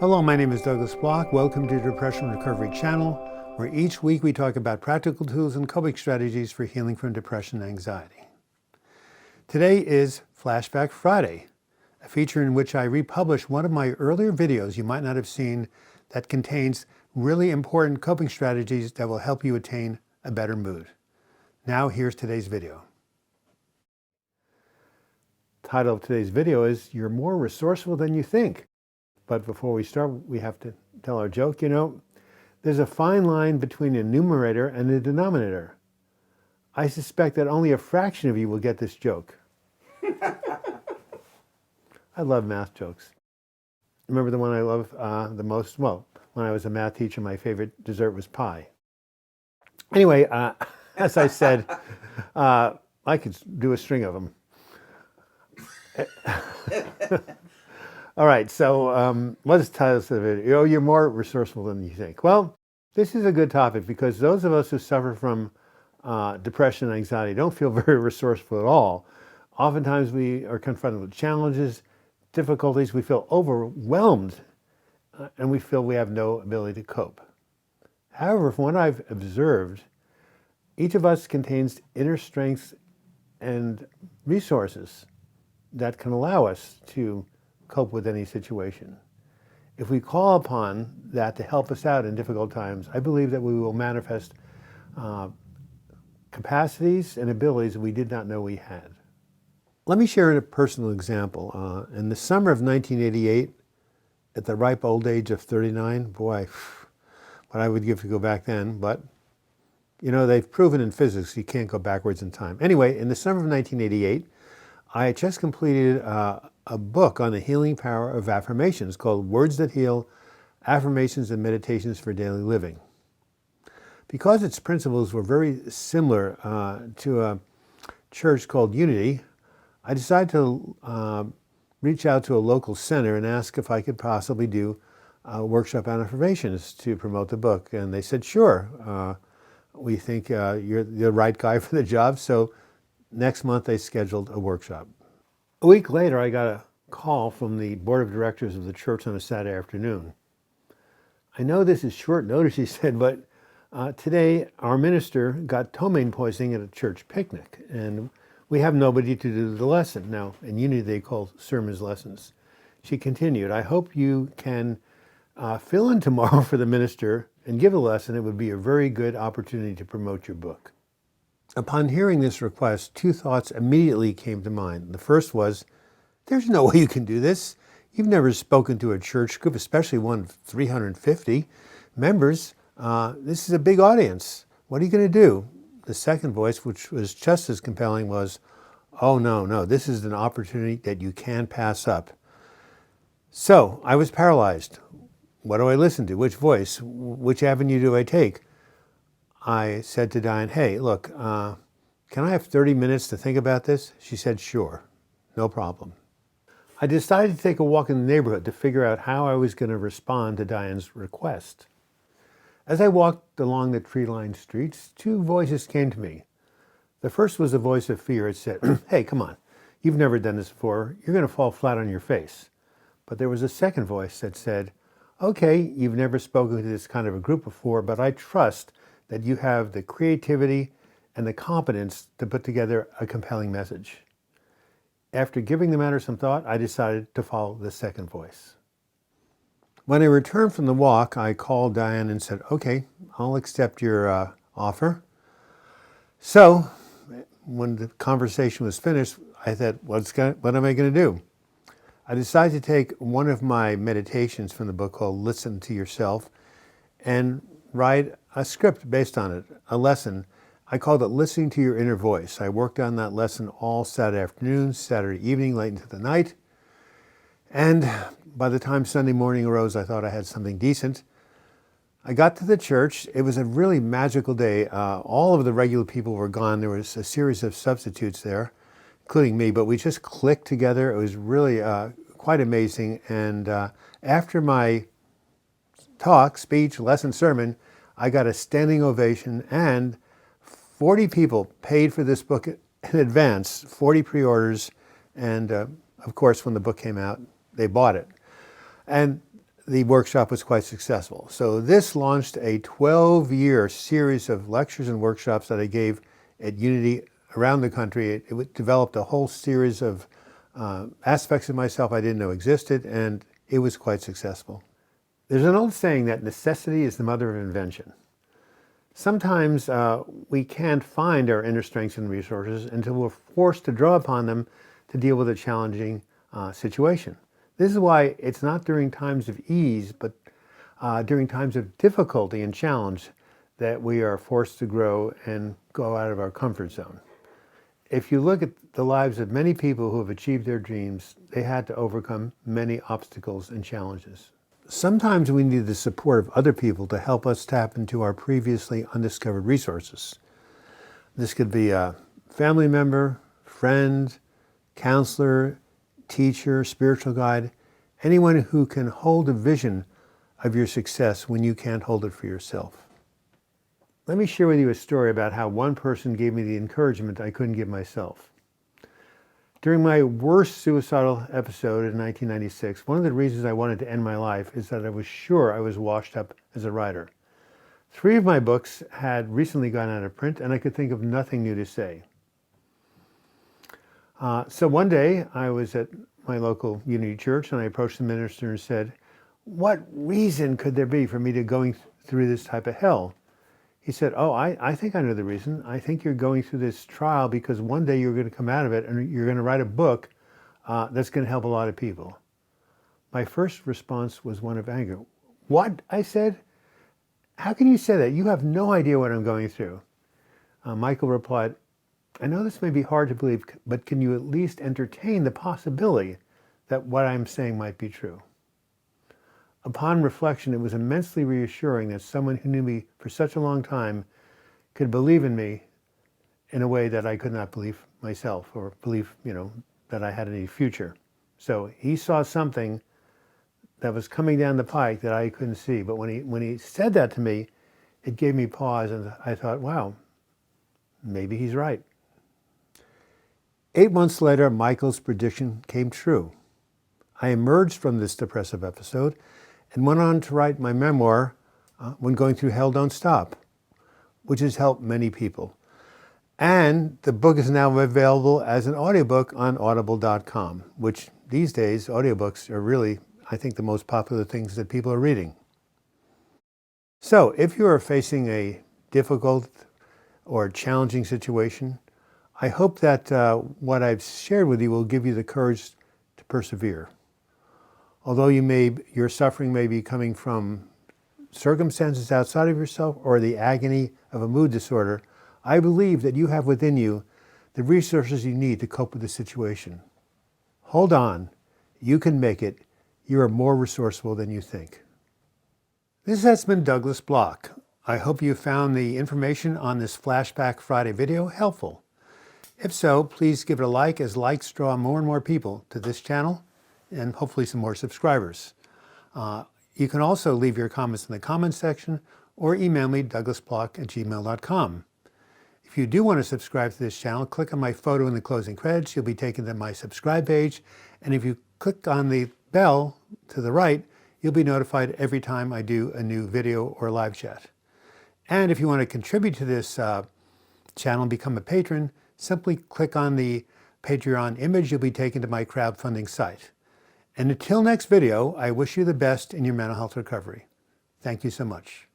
Hello, my name is Douglas Bloch. Welcome to the Depression Recovery Channel, where each week we talk about practical tools and coping strategies for healing from depression and anxiety. Today is Flashback Friday, a feature in which I republish one of my earlier videos you might not have seen that contains really important coping strategies that will help you attain a better mood. Now here's today's video. The title of today's video is You're More Resourceful Than You Think. But before we start, we have to tell our joke. You know, there's a fine line between a numerator and a denominator. I suspect that only a fraction of you will get this joke. I love math jokes. Remember the one I love the most? Well, when I was a math teacher, my favorite dessert was pie. Anyway, as I said, I could do a string of them. All right, so what is the title of the video? You're more resourceful than you think. Well, this is a good topic because those of us who suffer from depression and anxiety don't feel very resourceful at all. Oftentimes we are confronted with challenges, difficulties, we feel overwhelmed, and we feel we have no ability to cope. However, from what I've observed, each of us contains inner strengths and resources that can allow us to cope with any situation. If we call upon that to help us out in difficult times, I believe that we will manifest capacities and abilities we did not know we had. Let me share a personal example. In the summer of 1988, at the ripe old age of 39, boy, what I would give to go back then, but you know, they've proven in physics you can't go backwards in time. Anyway, in the summer of 1988, I had just completed a book on the healing power of affirmations called Words That Heal, Affirmations and Meditations for Daily Living. Because its principles were very similar to a church called Unity, I decided to reach out to a local center and ask if I could possibly do a workshop on affirmations to promote the book. And they said, sure, we think you're the right guy for the job. So next month they scheduled a workshop. A week later, I got a call from the board of directors of the church on a Saturday afternoon. I know this is short notice, he said, but today our minister got ptomaine poisoning at a church picnic, and we have nobody to do the lesson. Now, in Unity, they call sermons lessons. She continued, I hope you can fill in tomorrow for the minister and give a lesson. It would be a very good opportunity to promote your book. Upon hearing this request, two thoughts immediately came to mind. The first was, there's no way you can do this. You've never spoken to a church group, especially one of 350 members. This is a big audience. What are you going to do? The second voice, which was just as compelling, was, oh, no, this is an opportunity that you can pass up. So I was paralyzed. What do I listen to? Which voice? Which avenue do I take? I said to Diane, hey, look, can I have 30 minutes to think about this? She said, sure, no problem. I decided to take a walk in the neighborhood to figure out how I was going to respond to Diane's request. As I walked along the tree-lined streets, two voices came to me. The first was a voice of fear. It said, hey, come on, you've never done this before. You're going to fall flat on your face. But there was a second voice that said, okay, you've never spoken to this kind of a group before, but I trust that you have the creativity and the competence to put together a compelling message. After giving the matter some thought, I decided to follow the second voice. When I returned from the walk, I called Diane and said, okay, I'll accept your offer. So when the conversation was finished, I thought, what am I going to do? I decided to take one of my meditations from the book called Listen to Yourself and write a script based on it, a lesson. I called it Listening to Your Inner Voice. I worked on that lesson all Saturday afternoon, Saturday evening, late into the night. And by the time Sunday morning arose, I thought I had something decent. I got to the church. It was a really magical day. All of the regular people were gone. There was a series of substitutes there, including me, but we just clicked together. It was really quite amazing. And after my talk, speech, lesson, sermon, I got a standing ovation, and 40 people paid for this book in advance, 40 pre-orders, and of course, when the book came out, they bought it. And the workshop was quite successful. So this launched a 12-year series of lectures and workshops that I gave at Unity around the country. It developed a whole series of aspects of myself I didn't know existed, and it was quite successful. There's an old saying that necessity is the mother of invention. Sometimes we can't find our inner strengths and resources until we're forced to draw upon them to deal with a challenging situation. This is why it's not during times of ease, but during times of difficulty and challenge that we are forced to grow and go out of our comfort zone. If you look at the lives of many people who have achieved their dreams, they had to overcome many obstacles and challenges. Sometimes we need the support of other people to help us tap into our previously undiscovered resources. This could be a family member, friend, counselor, teacher, spiritual guide, anyone who can hold a vision of your success when you can't hold it for yourself. Let me share with you a story about how one person gave me the encouragement I couldn't give myself. During my worst suicidal episode in 1996, one of the reasons I wanted to end my life is that I was sure I was washed up as a writer. 3 of my books had recently gone out of print, and I could think of nothing new to say. So one day I was at my local Unity church and I approached the minister and said, "What reason could there be for me to going through this type of hell?" He said, "Oh, I think I know the reason. I think you're going through this trial because one day you're going to come out of it and you're going to write a book that's going to help a lot of people." My first response was one of anger. "What?" I said. "How can you say that? You have no idea what I'm going through." Michael replied, "I know this may be hard to believe, but can you at least entertain the possibility that what I'm saying might be true?" Upon reflection, it was immensely reassuring that someone who knew me for such a long time could believe in me in a way that I could not believe myself, or believe, that I had any future. So he saw something that was coming down the pike that I couldn't see. But when he said that to me, it gave me pause, and I thought, wow, maybe he's right. 8 months later, Michael's prediction came true. I emerged from this depressive episode and went on to write my memoir, When Going Through Hell Don't Stop, which has helped many people. And the book is now available as an audiobook on audible.com, which these days, audiobooks are really, I think, the most popular things that people are reading. So if you are facing a difficult or challenging situation, I hope that what I've shared with you will give you the courage to persevere. Although your suffering may be coming from circumstances outside of yourself or the agony of a mood disorder, I believe that you have within you the resources you need to cope with the situation. Hold on. You can make it. You are more resourceful than you think. This has been Douglas Bloch. I hope you found the information on this Flashback Friday video helpful. If so, please give it a like, as likes draw more and more people to this channel and hopefully some more subscribers. You can also leave your comments in the comments section or email me, douglasbloch@gmail.com. If you do want to subscribe to this channel, click on my photo in the closing credits. You'll be taken to my subscribe page. And if you click on the bell to the right, you'll be notified every time I do a new video or live chat. And if you want to contribute to this channel and become a patron, simply click on the Patreon image. You'll be taken to my crowdfunding site. And until next video, I wish you the best in your mental health recovery. Thank you so much.